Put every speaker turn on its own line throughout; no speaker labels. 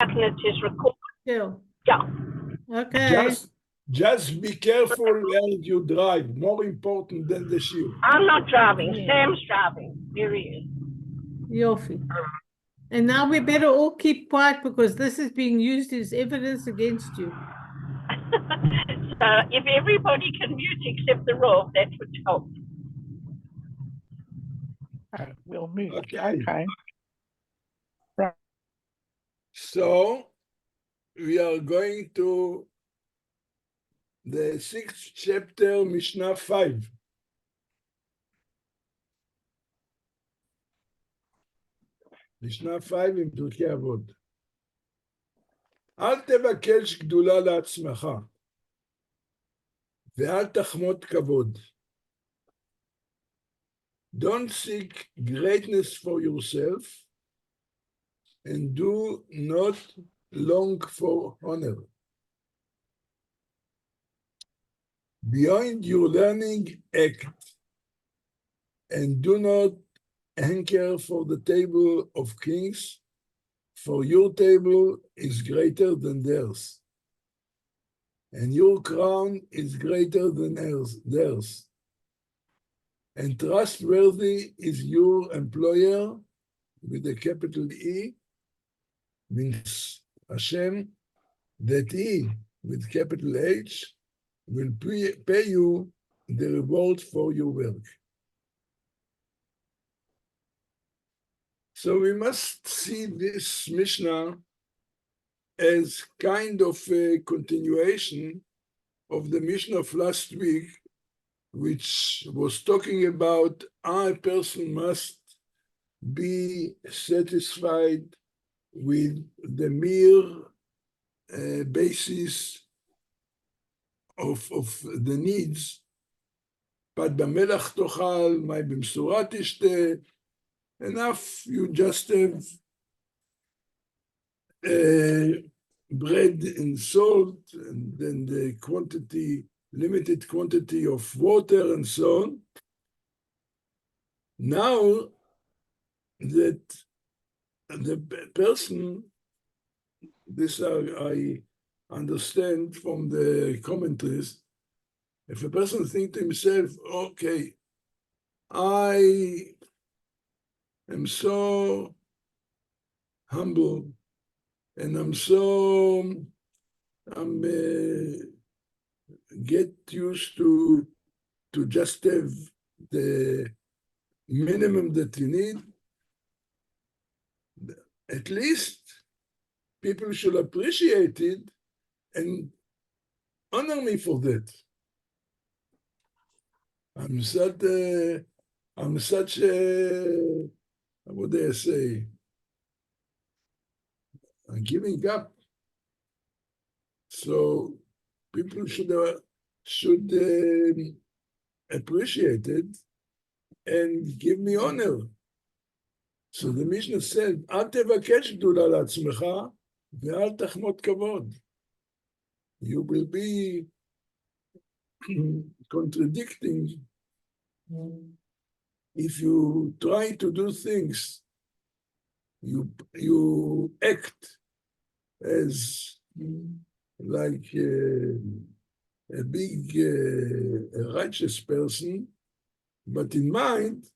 It is recorded.
Yeah.
Yeah.
Okay.
Just be careful where you drive. More important than the shiur.
I'm not driving.
Yeah.
Sam's driving. Here he is.
Yofi. And now we better all keep quiet because this is being used as evidence against you.
So if everybody can mute except the Rav, that would help.
We'll mute.
Okay.
Okay. Right.
So we are going to the 6th chapter, Mishnah 5. משנה 5 עם פרקי אבות. אל תבקש גדולה לעצמך, ואל תחמוד כבוד. Don't seek greatness for yourself, and do not long for honor. Beyond your learning, act, and do not hanker for the table of kings, for your table is greater than theirs, and your crown is greater than theirs. And trustworthy is your employer, with a capital E, means Hashem, that He, with capital H, will pay you the reward for your work. So we must see this Mishnah as kind of a continuation of the Mishnah of last week, which was talking about how a person must be satisfied with the mere basis of the needs. פת במלח תאכל, מים במשורה תשתה. Enough, you just have bread and salt, and then the quantity, limited quantity of water and so on. Now that the person, this I understand from the commentaries, if a person thinks to himself, okay, I am so humble, and I'm get used to just have the minimum that you need. At least people should appreciate it and honor me for that. I'm such a, what do I say? I'm giving up. So people should appreciate it and give me honor. So the Mishnah said, אל תבקש גדולה לעצמך ואל תחמוד כבוד. You will be contradicting if you try to do things, you act as like a big righteous person, but in mind,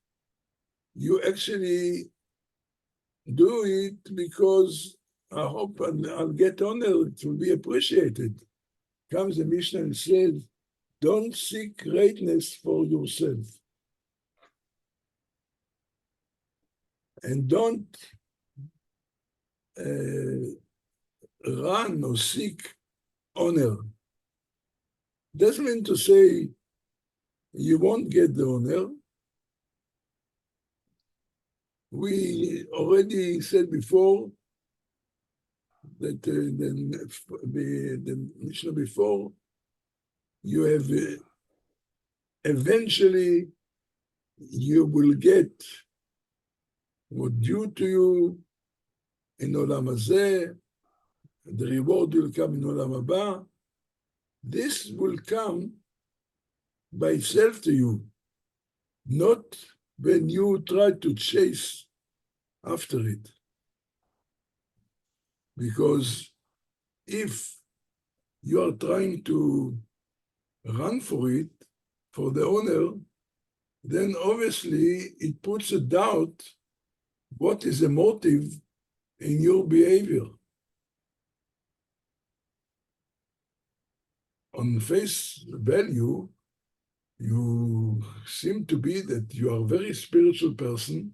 you actually do it because I hope I'll get honor, it will be appreciated. Comes the Mishnah and says, don't seek greatness for yourself. And don't run or seek honor. Doesn't mean to say you won't get the honor. We already said before that the Mishnah before, you have eventually you will get what due to you in Olam Hazeh, the reward will come in Olam Haba. This will come by itself to you, not when you try to chase after it. Because if you are trying to run for it, for the honor, then obviously it puts a doubt what is the motive in your behavior. On face value, you seem to be that you are a very spiritual person,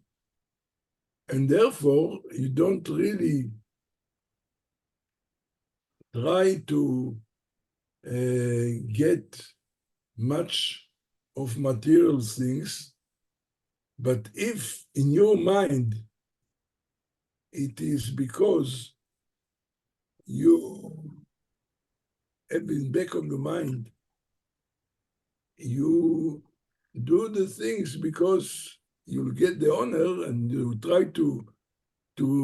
and therefore you don't really try to get much of material things. But if in your mind it is because you have in back of the mind, you do the things because you'll get the honor, and you try to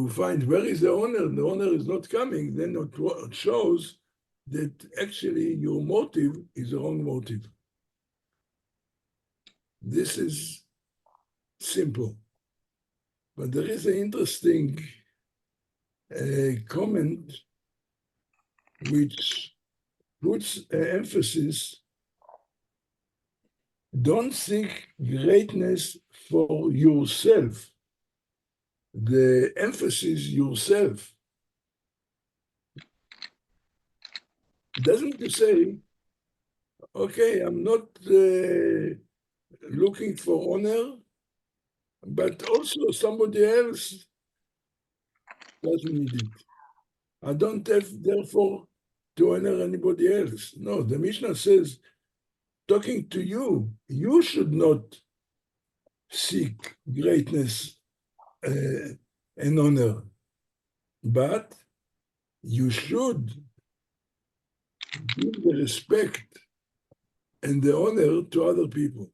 find where is the honor is not coming, then it shows that actually your motive is the wrong motive. This is simple. But there is an interesting comment which puts an emphasis: don't seek greatness for yourself. The emphasis yourself. Doesn't say, okay, I'm not looking for honor, but also somebody else doesn't need it. I don't have, therefore, to honor anybody else. No, the Mishnah says, talking to you, you should not seek greatness and honor, but you should give the respect and the honor to other people.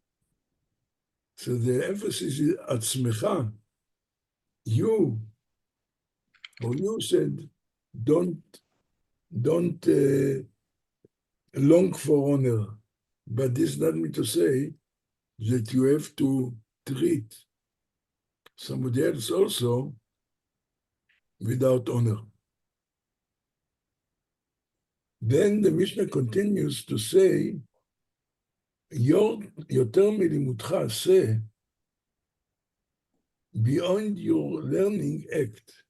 So the emphasis is atzmecha. You, or you said, don't long for honor. But this does not mean to say that you have to treat somebody else also without honor. Then the Mishnah continues to say, יותר מלימודך עשה, beyond your learning act.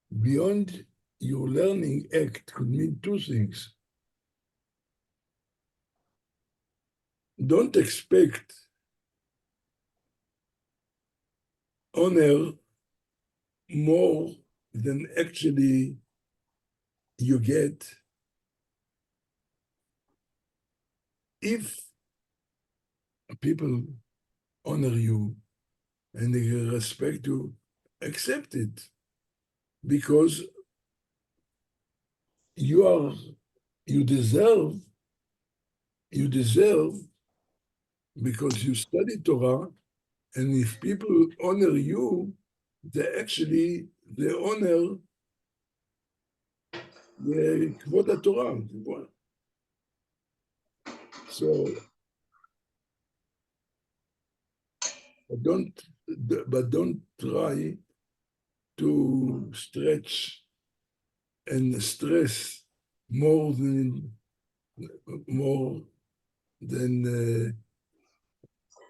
Beyond your learning act could mean two things. Don't expect honor more than actually you get if people honor you and they respect you, accept it, because you deserve because you study Torah, and if people honor you, they honor the Kvod Torah. So, but don't try to stretch and stress more than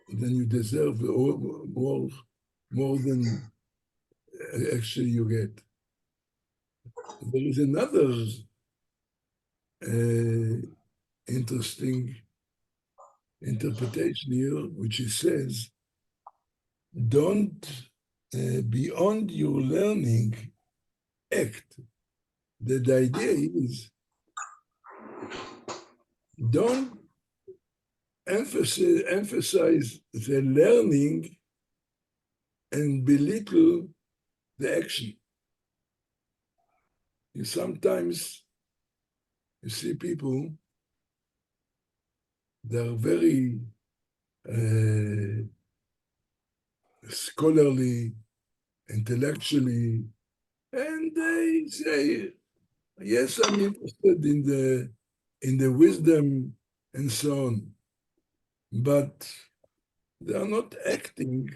you deserve, or more than actually you get. There is another interesting interpretation here, which it says, don't beyond your learning act. That the idea is, don't emphasize the learning and belittle the action. Sometimes you see people, they're very scholarly, intellectually, and they say, yes, I'm interested in the wisdom and so on. but they are not acting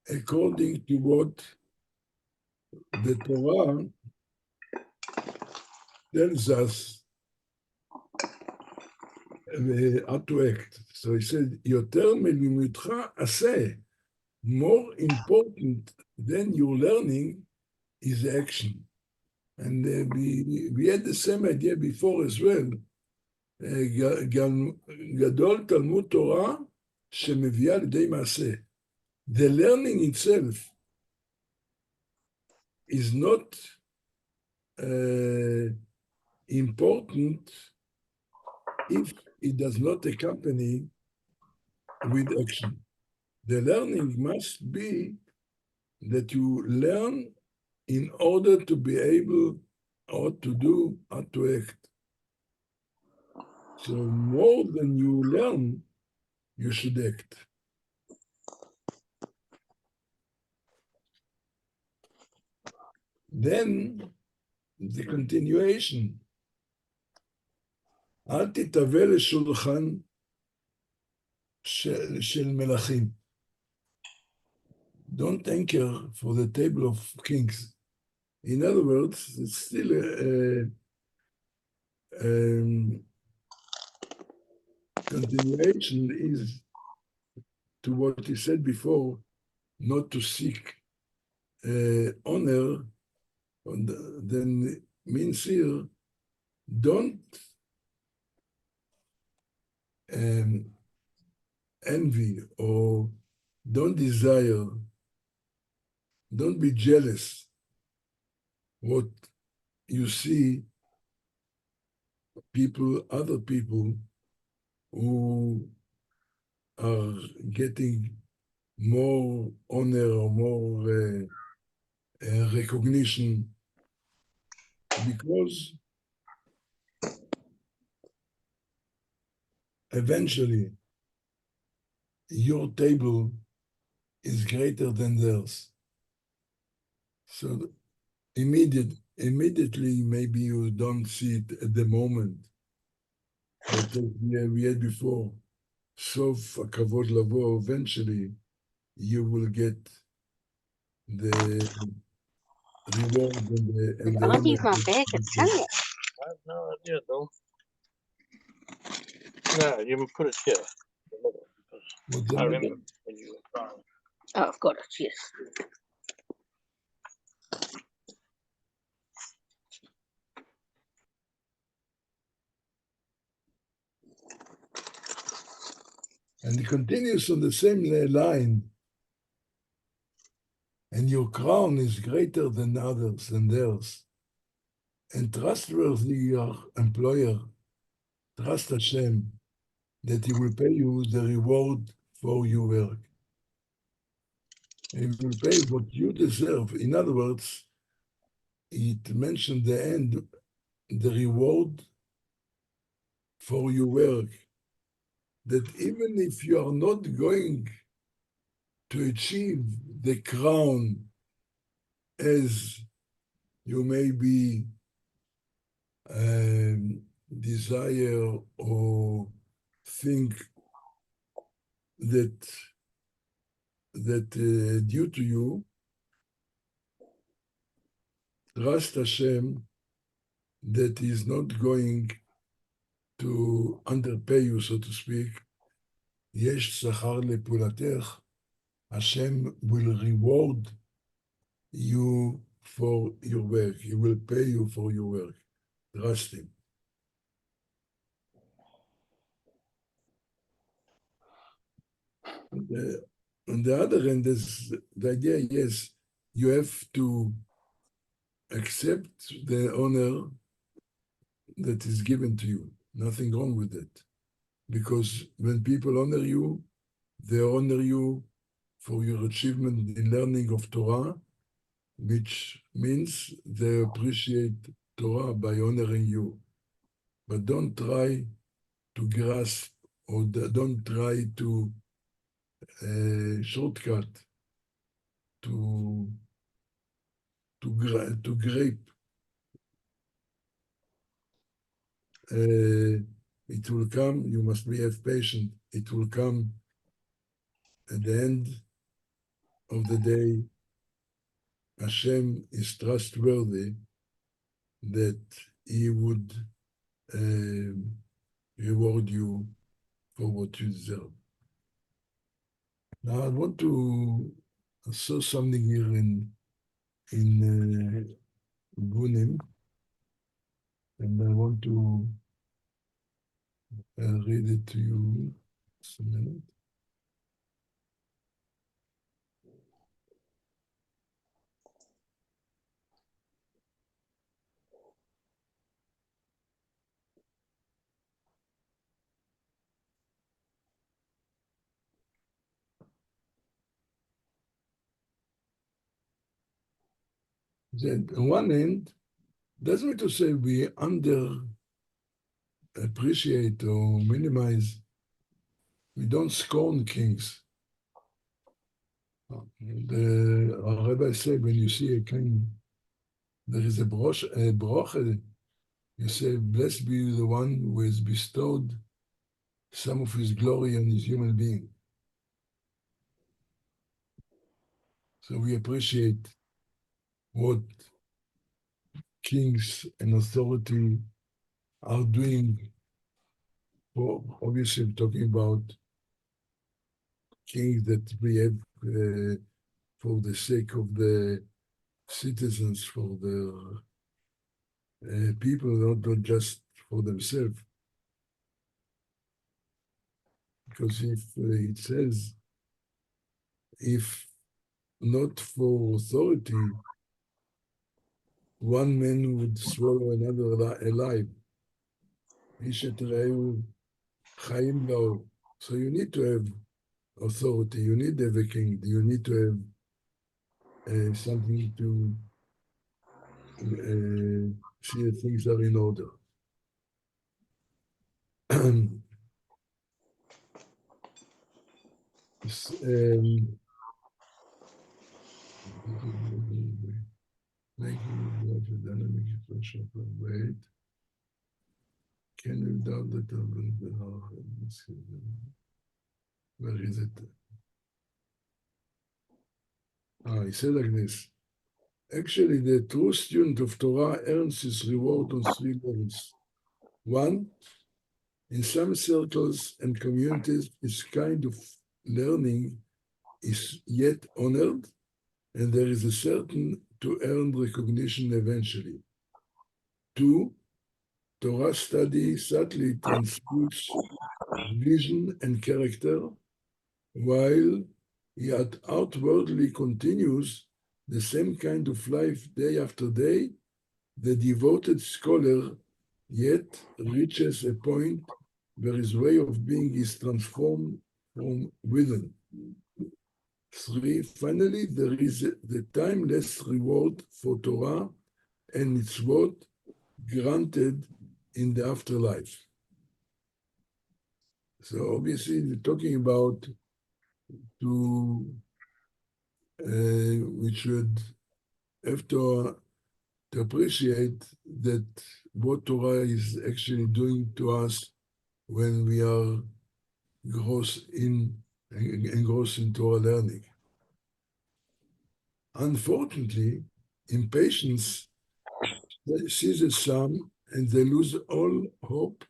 according to what the Torah tells us how to act. So he said, יותר מלימודך עשה. More important than your learning is action. And we had the same idea before as well. גדול תלמוד תורה שמביאה לידי מעשה. The learning itself is not important if it does not accompany with action. The learning must be that you learn in order to be able or to do or to act. So more than you learn, you should act. Then the continuation. אל תתאווה לשולחן של מלכים. Don't anchor for the table of kings. In other words, it's still continuation is to what he said before, not to seek honor, then means here, don't envy or don't desire, don't be jealous what you see people, other people who are getting more honor or more recognition, because eventually your table is greater than theirs. So immediately, maybe you don't see it at the moment, but we had before, סוף הכבוד לבוא, eventually you will get the reward and the
I'll use
honor.
my bag and tell you.
I have no idea, though. No, you put it here. I remember when you were crying.
Oh, of course, yes.
And it continues on the same line. And your crown is greater than others, than theirs. And trustworthy your employer, trust Hashem, that he will pay you the reward for your work. And he will pay what you deserve. In other words, it mentioned the end, the reward for your work. That even if you are not going to achieve the crown as you maybe desire or think that due to you, trust Hashem that He is not going to underpay you, so to speak. יש שכר לפעולתך. Hashem will reward you for your work. He will pay you for your work. Trust Him. On the other hand, there's the idea, yes, you have to accept the honor that is given to you. Nothing wrong with it. Because when people honor you, they honor you for your achievement in learning of Torah, which means they appreciate Torah by honoring you. But don't try to grasp or don't try to shortcut to grape it will come. You must be have patience. It will come at the end of the day. Hashem is trustworthy that He would reward you for what you deserve. Now I want to saw something here in Bunim, and I want to read it to you. Just a minute. Then on one end, doesn't mean to say we under appreciate or minimize. We don't scorn kings. Our rabbi said when you see a king, there is a broche. You say, blessed be the one who has bestowed some of his glory on his human being. So we appreciate what kings and authority are doing. For, obviously, I'm talking about kings that we have for the sake of the citizens, for the people, not just for themselves. Because if it says, if not for authority, one man would swallow another alive. So you need to have authority, you need to have a king, you need to have something to see that things are in order. Making the dynamic expression of weight. Can you doubt that where is it? He said like this. Actually, the true student of Torah earns his reward on 3 levels. 1, in some circles and communities, this kind of learning is yet honored, and there is a certain to earn recognition eventually. 2, Torah study subtly transmutes vision and character, while yet outwardly continues the same kind of life day after day. The devoted scholar yet reaches a point where his way of being is transformed from within. 3, finally, there is the timeless reward for Torah and its word granted in the afterlife. So obviously, we're talking about we should have to appreciate that what Torah is actually doing to us when we are engrossed in Torah learning. Unfortunately, impatience seizes some, and they lose all hope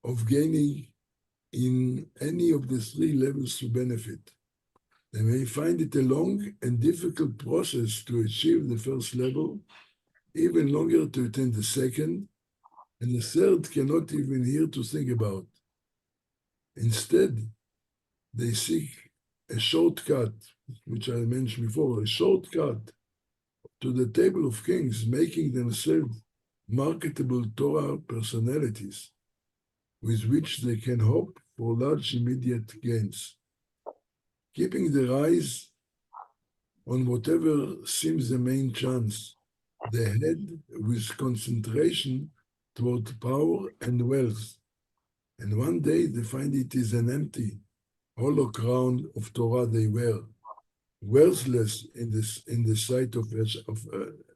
of gaining in any of the 3 levels to benefit. They may find it a long and difficult process to achieve the first level, even longer to attain the second, and the third cannot even hear to think about. Instead, they seek a shortcut, which I mentioned before, a shortcut to the table of kings, making themselves marketable Torah personalities with which they can hope for large immediate gains. Keeping their eyes on whatever seems the main chance, they head with concentration toward power and wealth. And one day they find it is an empty, hollow crown of Torah they wear, worthless in the sight of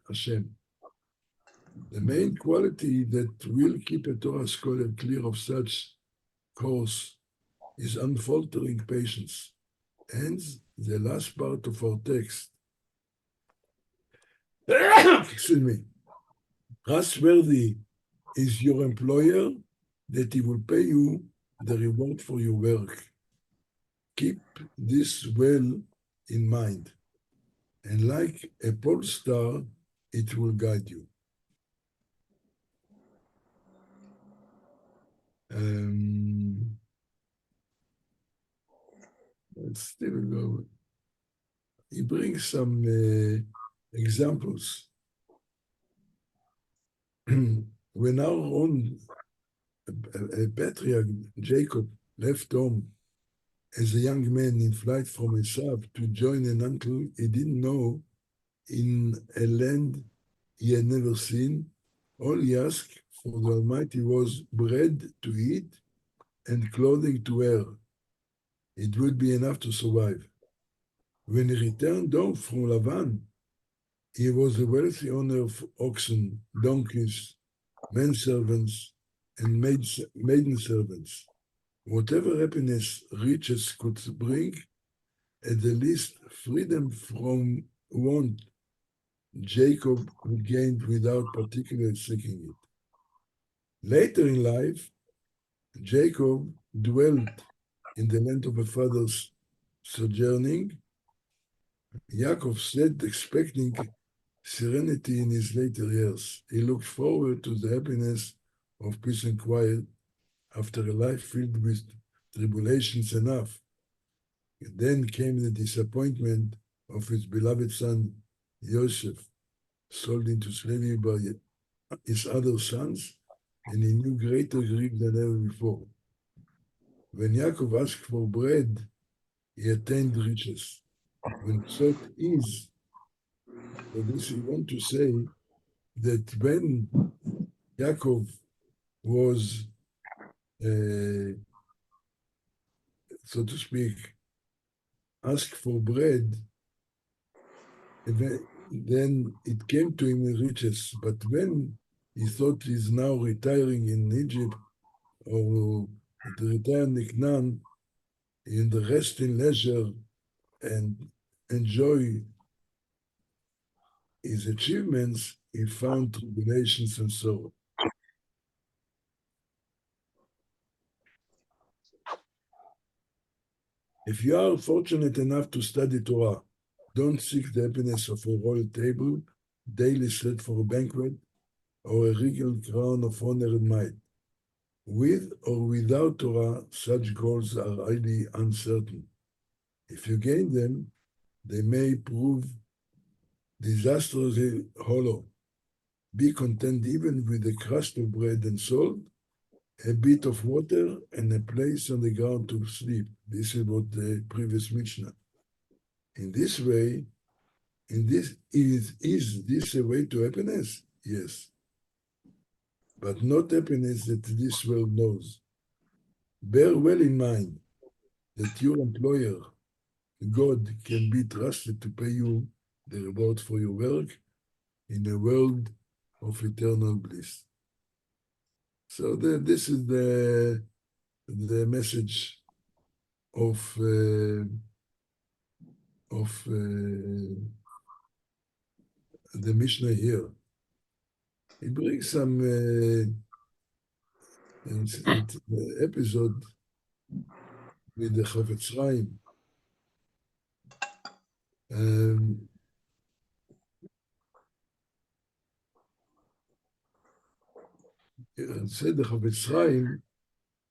Hashem. The main quality that will keep a Torah scholar clear of such course is unfaltering patience. And the last part of our text, excuse me, trustworthy is your employer that he will pay you the reward for your work. Keep this well in mind, and like a pole star, it will guide you. Let's still go. He brings some examples. When our own patriarch Jacob left home as a young man in flight from Esav to join an uncle he didn't know in a land he had never seen, all he asked for the Almighty was bread to eat and clothing to wear. It would be enough to survive. When he returned home from Lavan, he was a wealthy owner of oxen, donkeys, menservants, and maiden servants. Whatever happiness riches could bring, at the least freedom from want, Jacob gained without particularly seeking it. Later in life, Jacob dwelt in the land of a father's sojourning. Yaakov said, expecting serenity in his later years. He looked forward to the happiness of peace and quiet after a life filled with tribulations enough. And then came the disappointment of his beloved son, Joseph, sold into slavery by his other sons, and he knew greater grief than ever before. When Yaakov asked for bread, he attained riches. When he sought ease, so this we want to say that when Yaakov was, so to speak, asked for bread, then it came to him in riches. But when he thought he's now retiring in Egypt or to retire in Canaan, in the rest in leisure and enjoy his achievements, he found tribulations and sorrow. If you are fortunate enough to study Torah, don't seek the happiness of a royal table, daily set for a banquet, or a regal crown of honor and might. With or without Torah, such goals are highly uncertain. If you gain them, they may prove disastrously hollow. Be content even with a crust of bread and salt, a bit of water, and a place on the ground to sleep. This is what the previous Mishnah. In this way, is this a way to happiness? Yes. But not happiness that this world knows. Bear well in mind that your employer, God, can be trusted to pay you the reward for your work in a world of eternal bliss. So this is the message of the Mishnah here. It brings some episode with the Chafetz Chaim. Said the Chafetz Chaim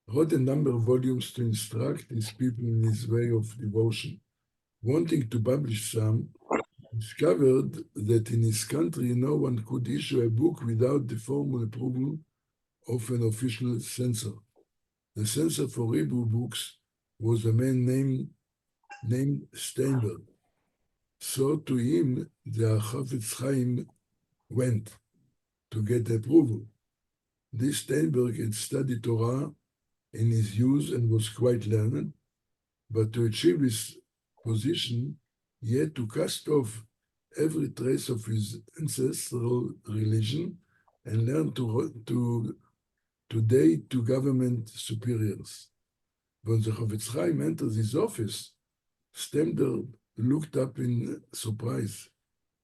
wrote a number of volumes to instruct his people in his way of devotion. Wanting to publish some, discovered that in his country no one could issue a book without the formal approval of an official censor. The censor for Hebrew books was a man named Steinberg. So to him, the Chafetz Chaim went to get approval. This Steinberg had studied Torah in his youth and was quite learned, but to achieve his position, he had to cast off every trace of his ancestral religion and learn today to government superiors. When the Chofetz Chaim entered his office, Stender looked up in surprise.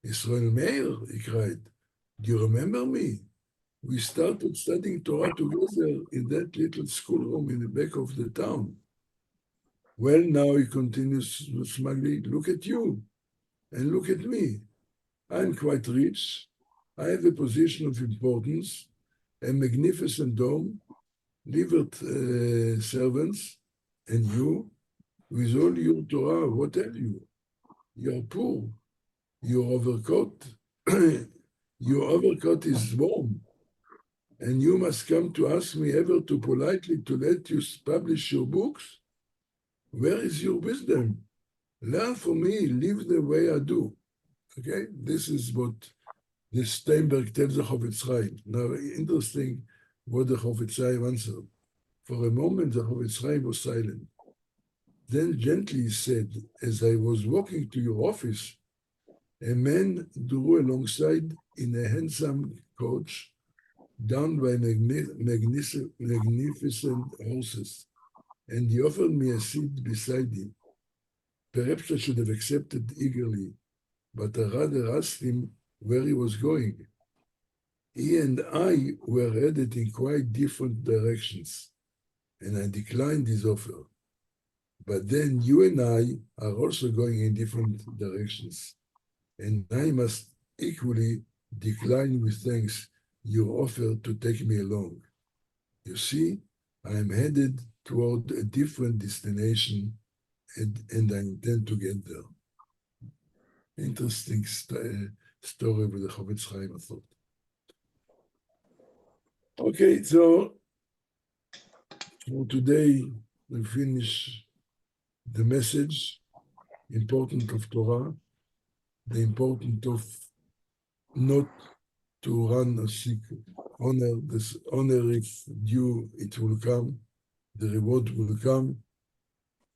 Israel Meir, he cried, do you remember me? We started studying Torah together in that little schoolroom in the back of the town. Well, now he continues smugly, look at you and look at me. I'm quite rich. I have a position of importance, a magnificent home, livered servants, and you, with all your Torah, what have you? You're poor. Your overcoat, your overcoat is warm, and you must come to ask me ever too politely to let you publish your books? Where is your wisdom? Learn from me, live the way I do. Okay, this is what the Steinberg tells the Chofetz Chaim. Now, interesting what the Chofetz Chaim answered. For a moment, the Chofetz Chaim was silent. Then gently he said, as I was walking to your office, a man drew alongside in a handsome coach, drawn by magnificent horses, and he offered me a seat beside him. Perhaps I should have accepted eagerly, but I rather asked him where he was going. He and I were headed in quite different directions, and I declined his offer. But then you and I are also going in different directions, and I must equally decline with thanks your offer to take me along. You see, I am headed toward a different destination, and I intend to get there. Interesting story with the Chofetz Chaim, I thought. Okay, so for today, we finish the message, importance of Torah, the importance of not to run a secret. Honor if due, it will come. The reward will come.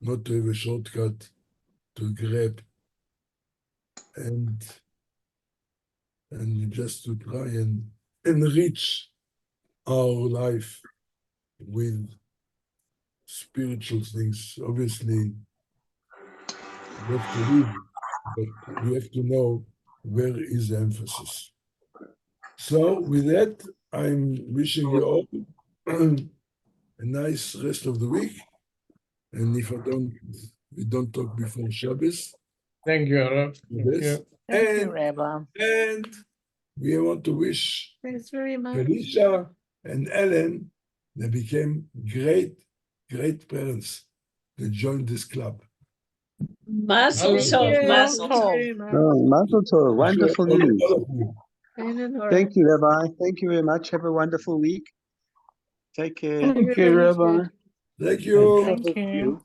Not to have a shortcut to grab and just to try and enrich our life with spiritual things. Obviously, we have to live, but we have to know where is the emphasis. So with that, I'm wishing you all a nice rest of the week. And if we don't talk before Shabbos.
Thank you, Rav. Thank you.
Thank you, Rabbi.
And we want to wish
Thanks very much.
Felicia and Ellen, they became great parents. They joined this club.
Mazel
Thank
tov,
you.
mazel tov.
Very much.
Oh, Mazel tov. Wonderful
All
news.
of you.
And an hour.
Thank you, Rabbi. Thank you very much. Have a wonderful week. Take care.
Thank you, Rabbi.
Thank you.
Thank you.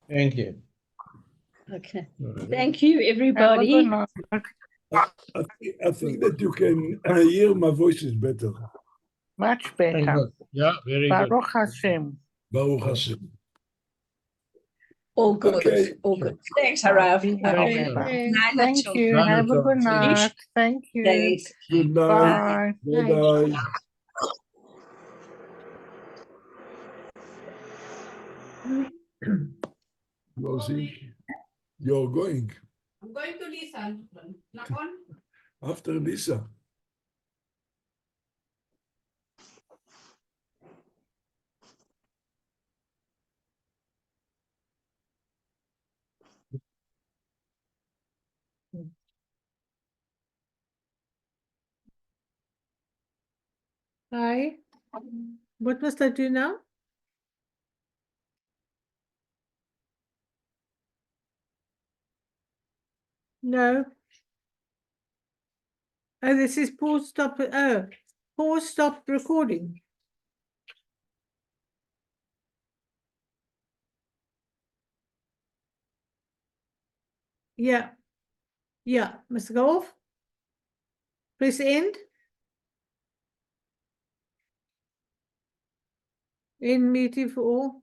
Thank you.
Okay. Thank you,
Have a
everybody.
good night.
I think that you can hear my voice is better.
Much
Thank
better.
God. Yeah, very good.
Baruch Hashem.
Baruch Hashem.
All good.
Okay.
All good. Thanks, Harav.
Be
Thank
healthy.
you.
Thanks.
Thank you.
Night,
Have a
Tom.
good night. Thank you.
Thanks.
Good night.
Bye.
Bye-bye. Rosie, you're going.
I'm going to Lisa. Nakon?
After Lisa.
Hi. What must I do now? No. Oh, this is pause stop. Oh, pause stop recording. Yeah. Yeah. Must go off. Press end. End meeting for all.